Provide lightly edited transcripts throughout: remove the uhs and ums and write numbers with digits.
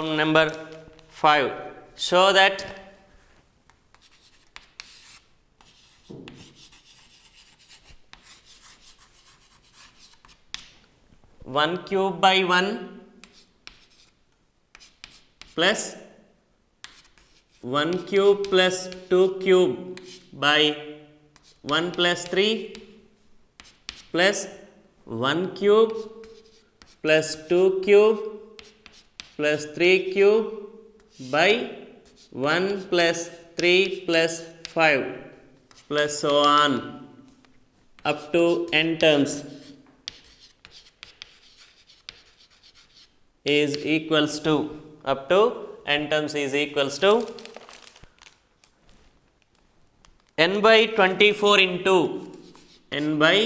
Problem number 5. Show that one cube by 1 plus 1 cube plus 2 cube by 1 plus 3 plus 1 cube plus 2 cube plus 3 cube by 1 plus 3 plus 5 plus so on up to n terms is equals to up to n terms is equals to n by 24 into n by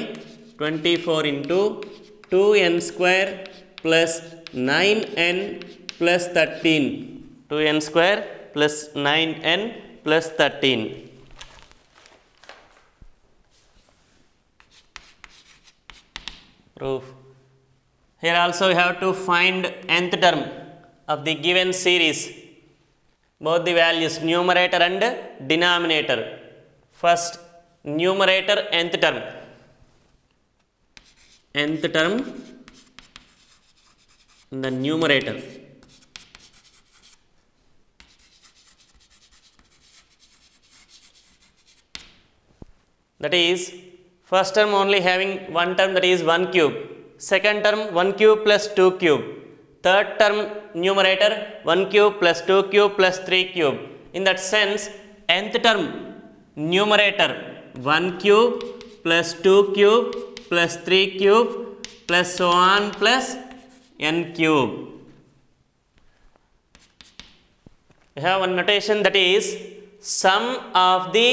24 into 2n square plus 9n plus 13 2n square plus 9n plus 13. Proof. Here also we have to find nth term of the given series, both the values numerator and denominator. First numerator nth term in the numerator, that is first term only having one term, that is 1 cube, second term 1 cube plus 2 cube, third term numerator 1 cube plus 2 cube plus 3 cube. In that sense, nth term numerator 1 cube plus 2 cube plus 3 cube plus so on plus n cube. We have one notation, that is sum of the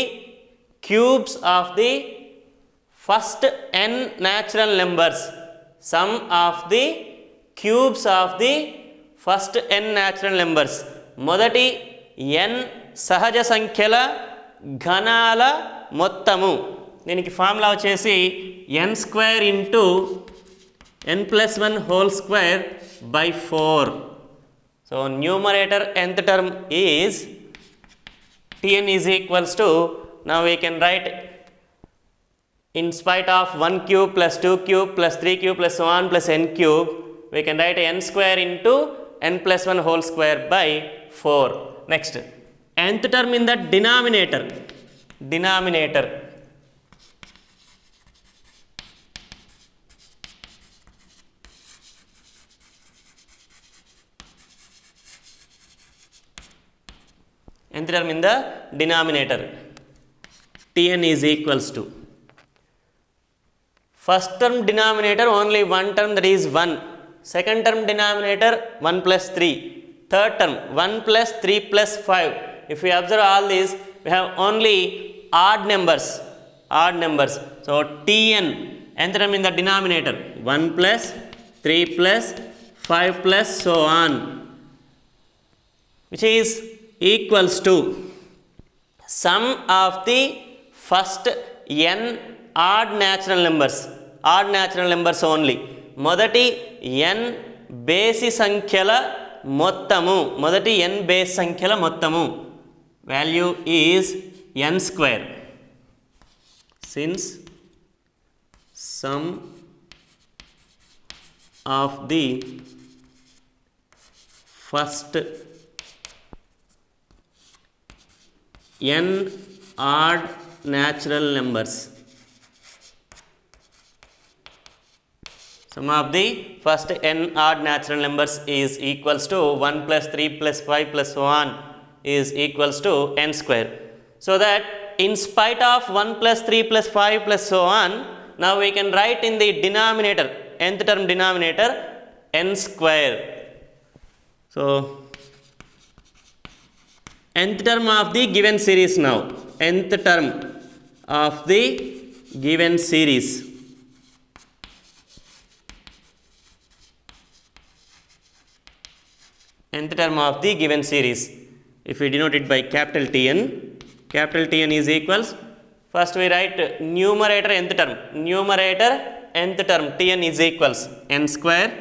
cubes of the first n natural numbers, sum of the cubes of the first n natural numbers. మొదటి n సహజ సంఖ్యల ఘనాల మొత్తము. దీనికి formula వచ్చేసి n square into n plus 1 whole square by 4. So numerator nth term is Tn is equals to, now we can write in spite of 1 cube plus 2 cube plus 3 cube plus so on plus n cube, we can write n square into n plus 1 whole square by 4. Next, nth term in the denominator, nth term in the denominator, Tn is equals to, first term denominator only one term, that is 1, second term denominator 1 plus 3, third term 1 plus 3 plus 5. If we observe all these, we have only odd numbers. So Tn, nth term in the denominator 1 plus 3 plus 5 plus so on, which is equals to sum of the first n odd natural numbers only. మొదటి n బేసి సంఖ్యల మొత్తము, value is n square. Since some of the first n odd natural numbers, sum of the first n odd natural numbers is equals to 1 plus 3 plus 5 plus so on is equals to n square. So that in spite of 1 plus 3 plus 5 plus so on, now we can write in the denominator, nth term denominator, n square. So nth term of the given series, now nth term of the given series, nth term of the given series, if we denote it by capital Tn is equals, first we write numerator nth term Tn is equals n square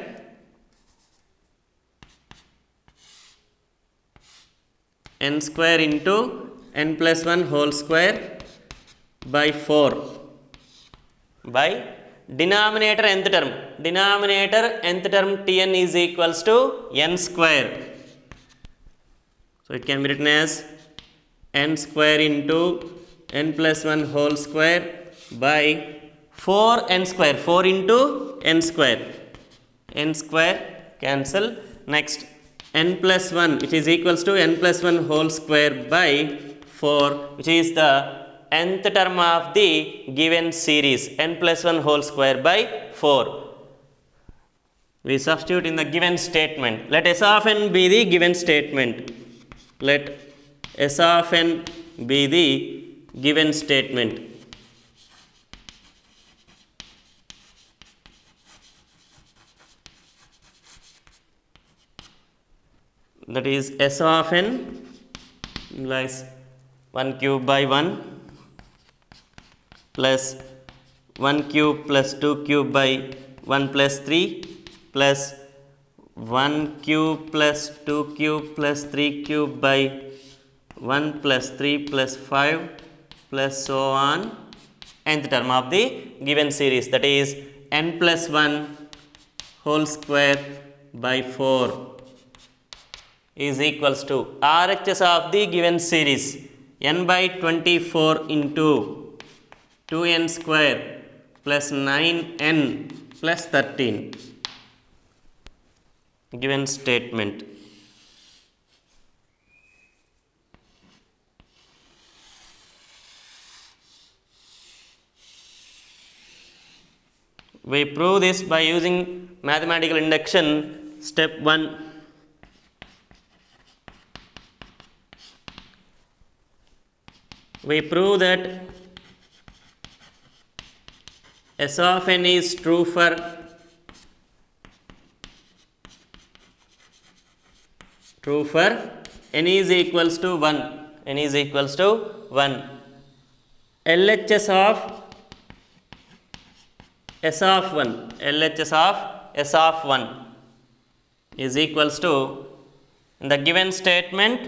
n square into n plus 1 whole square by 4 by denominator nth term. Denominator nth term Tn is equals to n square. So it can be written as n square into n plus 1 whole square by 4 n square. 4 into n square. N square cancel. Next n plus 1 which is equals to n plus 1 whole square by 4 which is the nth term of the given series. N plus 1 whole square by 4. We substitute in the given statement. Let S of n be the given statement. Let S of n be the given statement. That is S of n implies 1 cube by 1 plus 1 cube plus 2 cube by 1 plus 3 plus 1 cube plus 2 cube plus 3 cube by 1 plus 3 plus 5 plus so on nth term of the given series, that is n plus 1 whole square by 4 is equals to RHS of the given series n by 24 into 2n square plus 9n plus 13. Given statement. We prove this by using mathematical induction. Step 1. We prove that S of n is true for n is equals to 1. N is equals to 1. LHS of S of 1. LHS of S of 1 is equals to, in the given statement,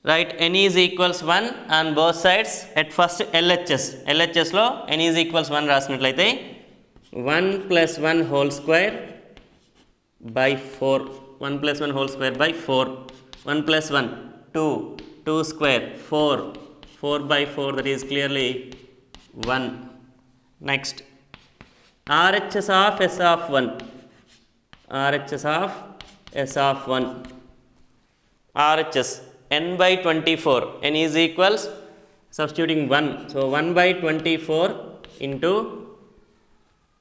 write n is equals 1 on both sides. At first LHS. LHS lo n is equals 1 రాసినట్లయితే 1 plus 1 whole square by 4. 1 plus 1 whole square by 4. 1 plus 1 2. 2 square 4. 4 by 4, that is clearly 1. Next RHS of S of 1. RHS of S of 1. RHS n by 24. N is equals, substituting 1. So 1 by 24 into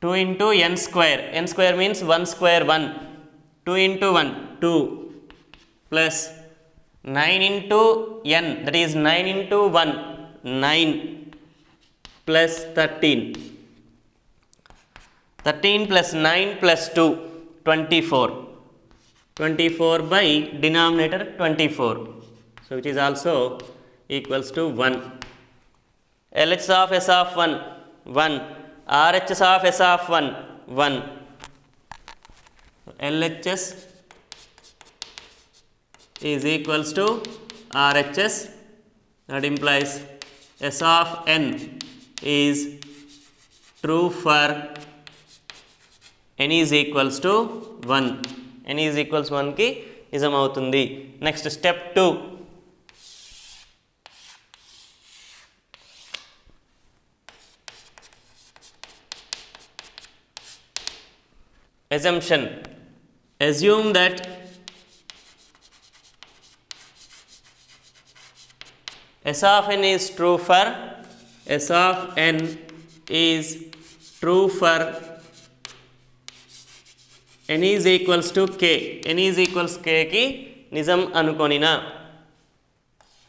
2 into n square. N square means 1 square 1. 2 into 1 2 plus 9 into n, that is 9 into 1 9 plus 13. 13 plus 9 plus 2 24. 24 by denominator 24. So which is also equals to 1. LHS of S of 1 1. RHS of S of 1 1. LHS is equals to RHS. That implies S of n is true for n is equals to 1. n is equals 1 ki నిజం అవుతుంది. Next step 2. Assumption. Assume that S of n is true for S of n is true for n is equals to k. n is equals k ki nizam anukonina.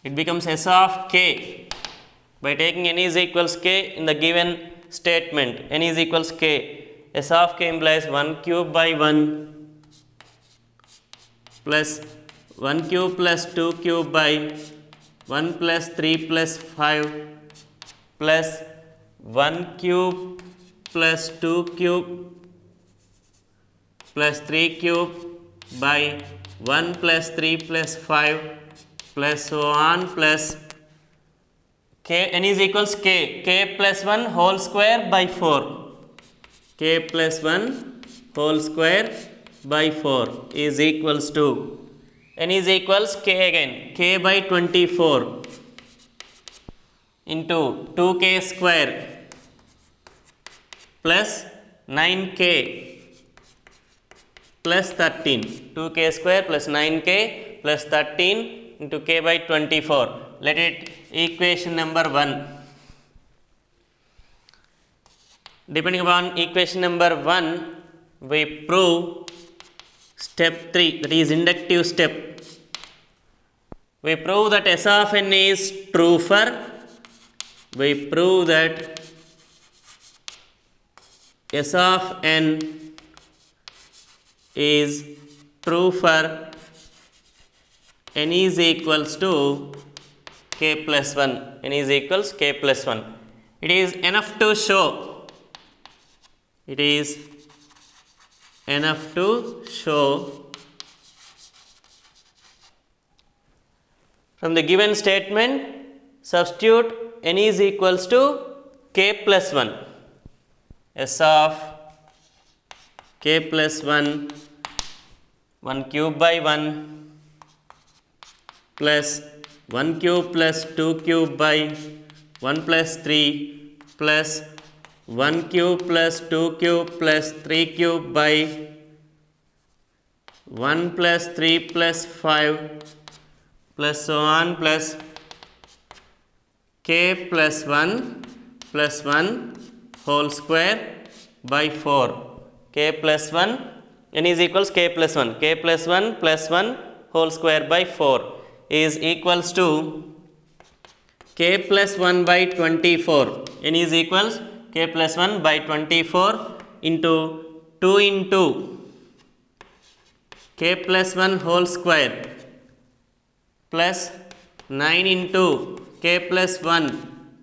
It becomes S of k by taking n is equals k in the given statement. n is equals k. S of k implies 1 cube by 1 plus 1 cube plus 2 cube by 1 plus 3 plus 5 plus 1 cube plus 2 cube plus 3 cube by 1 plus 3 plus 5 plus so on plus k n is equals k plus 1 whole square by 4, k plus 1 whole square by 4 is equals to n is equals k again, k by 24 into 2k square plus 9k plus 13, 2k square plus 9k plus 13 into k by 24. Let it equation number 1. Depending upon equation number 1, we prove step 3, that is inductive step. We prove that S of n is true for, we prove that S of n is true for n is equals to k plus 1, n is equals k plus 1. It is enough to show, it is enough to show from the given statement, substitute n is equals to k plus 1, S of k plus 1, 1 cube by 1 plus 1 cube plus 2 cube by 1 plus 3 plus 1 cube plus 2 cube plus 3 cube by 1 plus 3 plus 5 plus so on plus k plus 1 whole square by 4, k plus 1, n is equals k plus 1, k plus 1 whole square by 4 is equals to k plus 1 by 24, n is equals k plus 1 by 24 into 2 into k plus 1 whole square plus 9 into k plus 1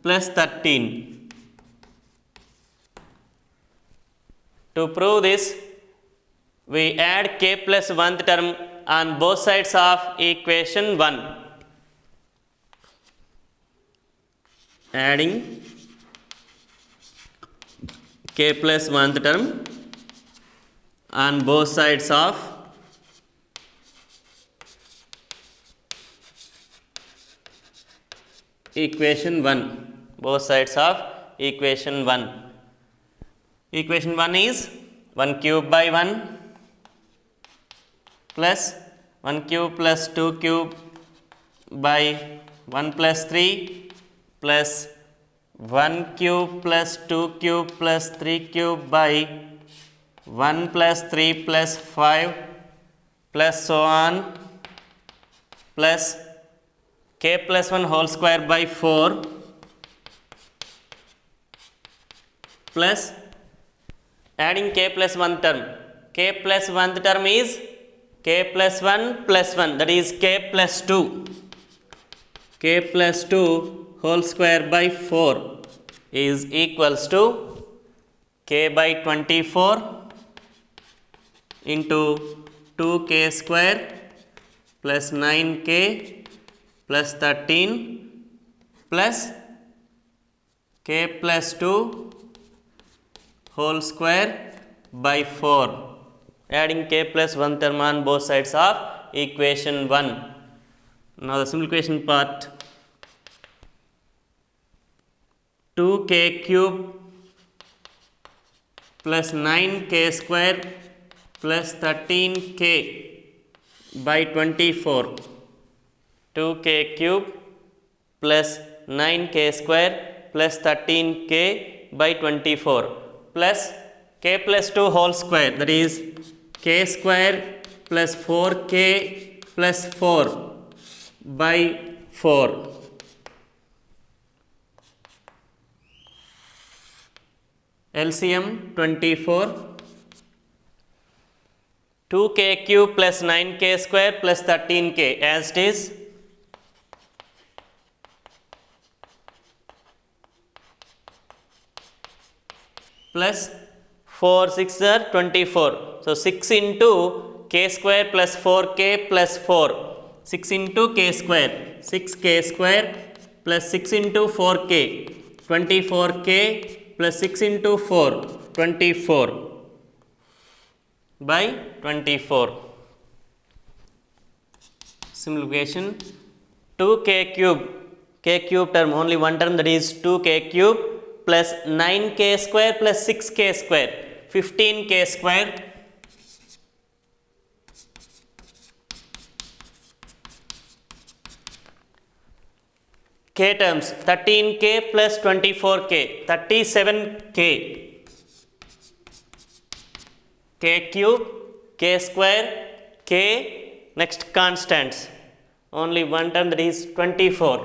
plus 13. To prove this, we add k plus 1th term on both sides of equation 1. Adding k plus 1th term on both sides of equation 1, both sides of equation 1. Equation 1 is 1 cube by 1 plus 1 cube plus 2 cube by 1 plus 3 plus 1 cube plus 2 cube plus 3 cube by 1 plus 3 plus 5 plus so on plus k plus 1 whole square by 4 plus adding k plus 1 term. K plus 1 term is k plus 1 plus 1, that is k plus 2. K plus 2 whole square by 4 is equals to k by 24 into 2k square plus 9k plus 13 plus k plus 2 whole square by 4, adding k plus 1 term on both sides of equation 1. Now the simplification part. 2k cube plus 9k square plus 13k by 24, 2k cube plus 9k square plus 13k by 24 plus k plus 2 whole square, that is k square plus 4k plus 4 by 4. LCM 24, 2k cube plus 9k square plus 13k as it is, plus 4 6 are 24. So 6 into k square plus 4k plus 4 6 into k square, 6k square plus 6 into 4k, 24k plus 6 into 4, 24 by 24. Simplification, 2k cube, k cube term, only one term, that is 2k cube plus 9k square plus 6k square, 15k square k terms, 13k plus 24k, 37k, k cube, k square, k, next constants, only one term, that is 24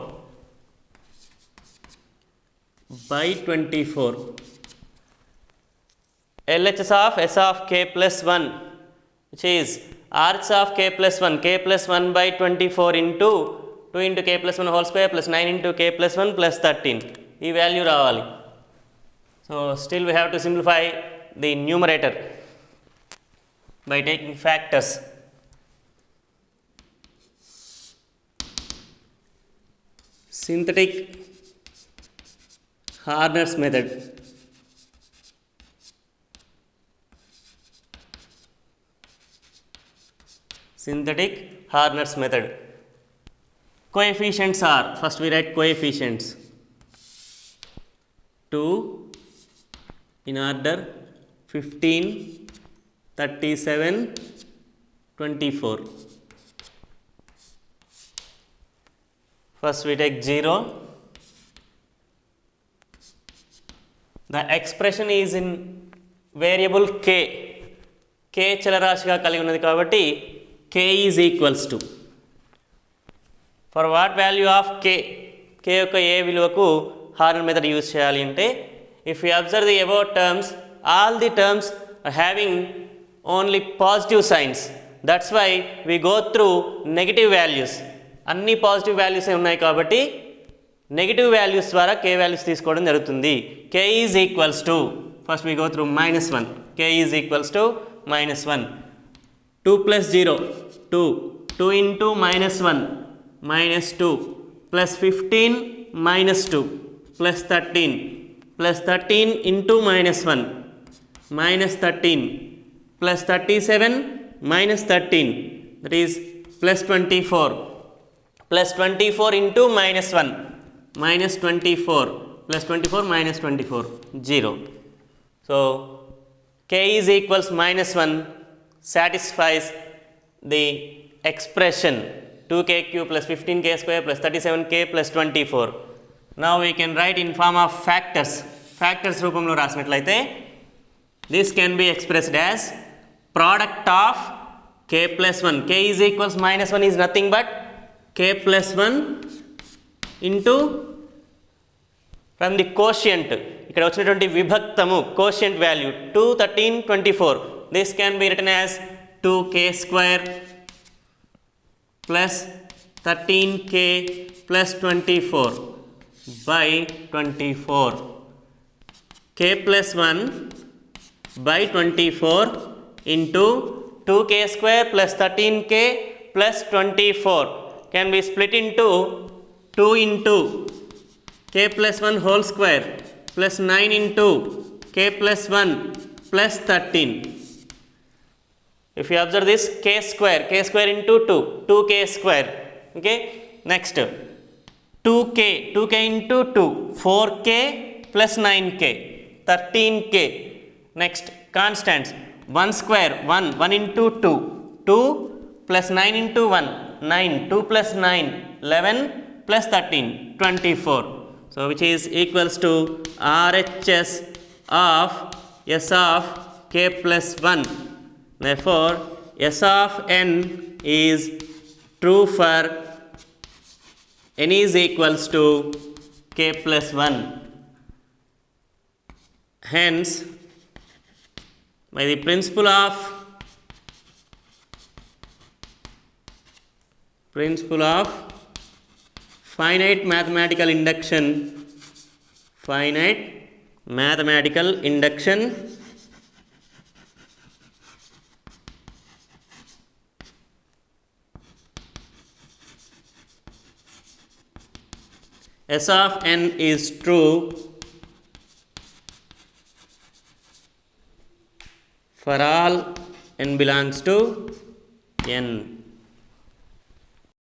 by 24. LHS of S of k plus 1, which is RHS of k plus 1, k plus 1 by 24 into 2 into k plus 1 whole square plus 9 into k plus 1 plus 13. ఈ value రావాలి. So still we have to simplify the numerator by taking factors. Synthetic Harner's method. Synthetic Harner's method. Coefficients are, first we write coefficients, 2 in order, 15, 37, 24. First we take 0. The expression is in variable k. k చలరాశిగా కలిగి ఉన్నది కాబట్టి k is equals to, for what value of k, k యొక్క ఏ విలువకు Horner method use చేయాలి అంటే, if you observe the above terms, all the terms are having only positive signs, that's why we go through negative values. అన్ని positive values ఉన్నాయి కాబట్టి negative values ద్వారా k values తీసుకోవడం జరుగుతుంది. k is equals to, first we go through -1, k is equals to -1, 2 plus 0, 2, 2 into -1, -2, plus 15, -2, plus 13, plus 13 into -1, -13, plus 37, -13, that is plus 24, plus 24 into -1, -24, plus 24, -24, 0. So k is equals -1 satisfies the expression 2k cube plus 15k square plus 37k plus 24. Now we can write in form of factors. Factors రూపంలో రాసినట్లయితే this can be expressed as product of k plus 1. k is equals -1 is nothing but k plus 1 into from the quotient, ఇక్కడ వచ్చినటువంటి విభక్తము quotient value 2, 13, 24. This can be written as 2k square plus 13k plus 24 by 24. k plus 1 by 24 into 2k square plus 13k plus 24 can be split into 2 into k plus 1 whole square plus 9 into k plus 1 plus 13. If you observe this, k square into 2, 2k square, okay. Next 2k into 2, 4k plus 9k, 13k. Next constants, 1 square, 1 into 2, 2 plus 9 into 1, 9, 2 plus 9, 11 plus 13, 24. So which is equals to RHS of S of k plus 1. Therefore S of n is true for n is equals to k plus 1. Hence, by the principle of finite mathematical induction, S of n is true for all n belongs to n.